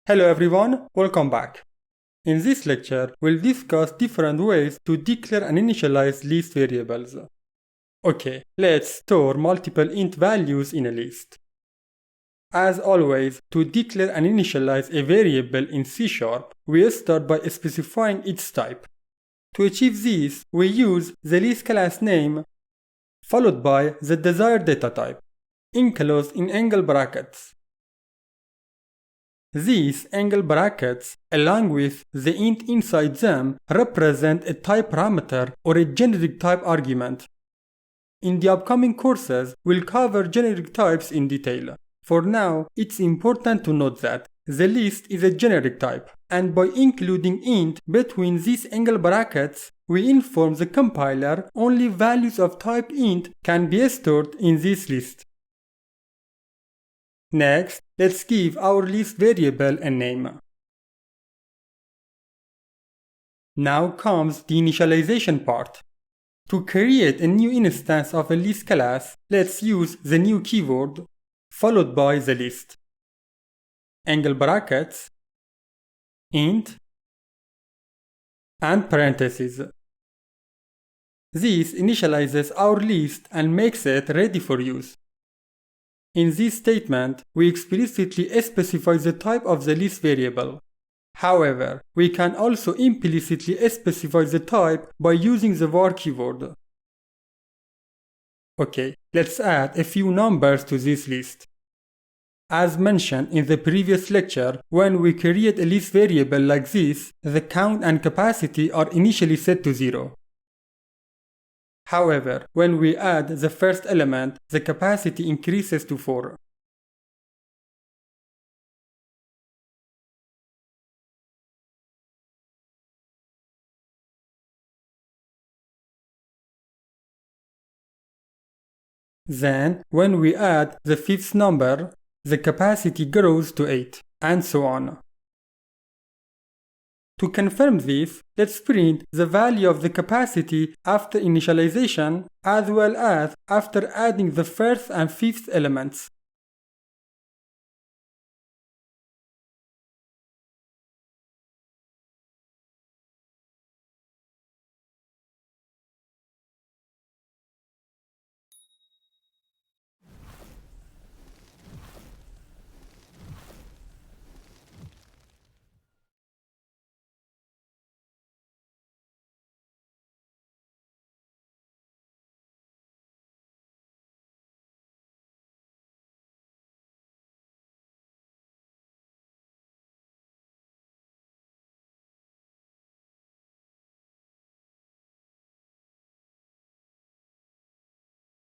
Hello everyone, welcome back. In this lecture, we'll discuss different ways to declare and initialize list variables. Okay, let's store multiple int values in a list. As always, to declare and initialize a variable in C#, we start by specifying its type. To achieve this, we use the list class name followed by the desired data type, enclosed in angle brackets. These angle brackets, along with the int inside them, represent a type parameter or a generic type argument. In the upcoming courses, we'll cover generic types in detail. For now, it's important to note that the list is a generic type, and by including int between these angle brackets, we inform the compiler only values of type int can be stored in this list. Next, let's give our list variable a name. Now comes the initialization part. To create a new instance of a list class, let's use the new keyword followed by the list. Angle brackets, int, and parentheses. This initializes our list and makes it ready for use. In this statement, we explicitly specify the type of the list variable. However, we can also implicitly specify the type by using the var keyword. Okay, let's add a few numbers to this list. As mentioned in the previous lecture, when we create a list variable like this, the count and capacity are initially set to 0. However, when we add the first element, the capacity increases to 4. Then, when we add the fifth number, the capacity grows to 8, and so on. To confirm this, let's print the value of the capacity after initialization as well as after adding the first and fifth elements.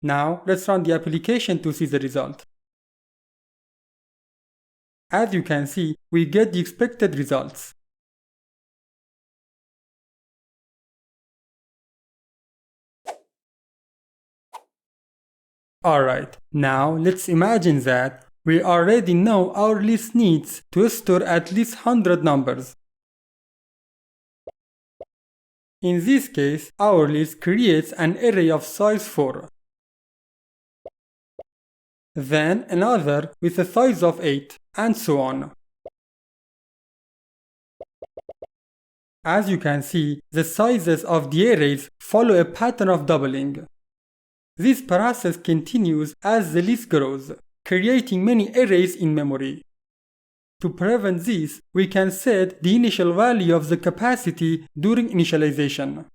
Now, let's run the application to see the result. As you can see, we get the expected results. Alright, now let's imagine that we already know our list needs to store at least 100 numbers. In this case, our list creates an array of size 4. Then another with a size of 8, and so on. As you can see, the sizes of the arrays follow a pattern of doubling. This process continues as the list grows, creating many arrays in memory. To prevent this, we can set the initial value of the capacity during initialization.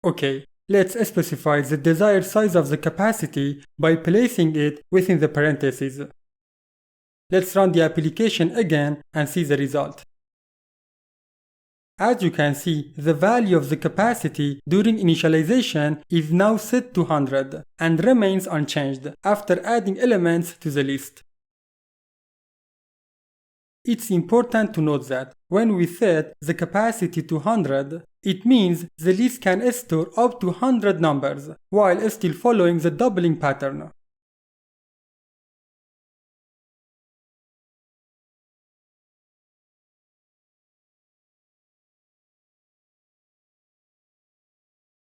Okay, let's specify the desired size of the capacity by placing it within the parentheses. Let's run the application again and see the result. As you can see, the value of the capacity during initialization is now set to 100 and remains unchanged after adding elements to the list. It's important to note that when we set the capacity to 100, it means the list can store up to 100 numbers, while still following the doubling pattern.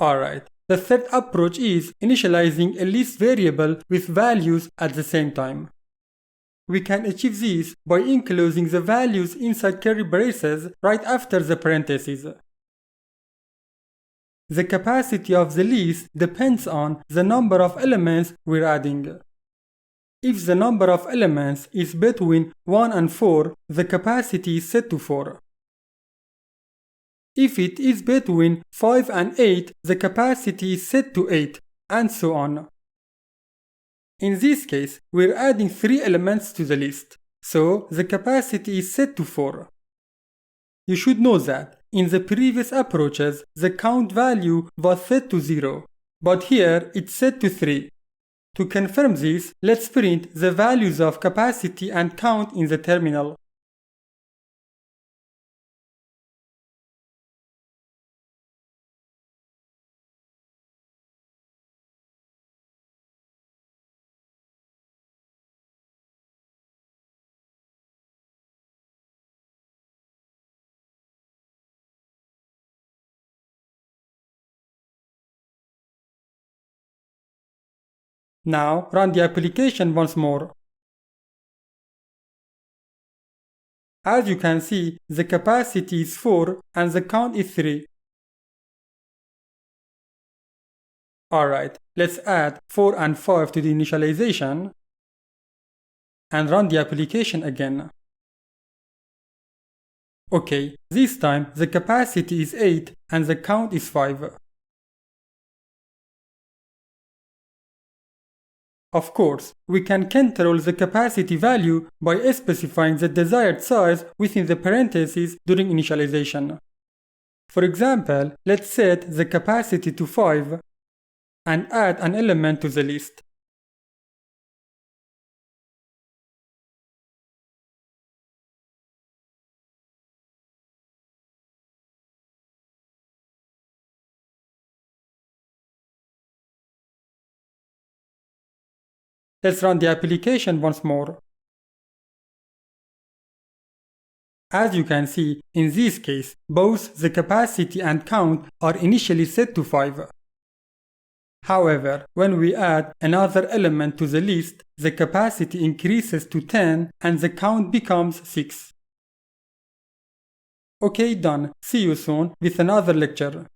Alright, the third approach is initializing a list variable with values at the same time. we can achieve this by enclosing the values inside curly braces right after the parentheses. The capacity of the list depends on the number of elements we're adding. If the number of elements is between 1 and 4, the capacity is set to 4. If it is between 5 and 8, the capacity is set to 8, and so on. In this case, we're adding 3 elements to the list, so the capacity is set to 4. You should know that in the previous approaches, the count value was set to 0, but here it's set to 3. To confirm this, let's print the values of capacity and count in the terminal. Now run the application once more. As you can see, the capacity is 4 and the count is 3. Alright, let's add 4 and 5 to the initialization and run the application again. Okay, this time the capacity is 8 and the count is 5. Of course, we can control the capacity value by specifying the desired size within the parentheses during initialization. For example, let's set the capacity to 5 and add an element to the list. Let's run the application once more. As you can see, in this case, both the capacity and count are initially set to 5. However, when we add another element to the list, the capacity increases to 10 and the count becomes 6. Okay, done. See you soon with another lecture.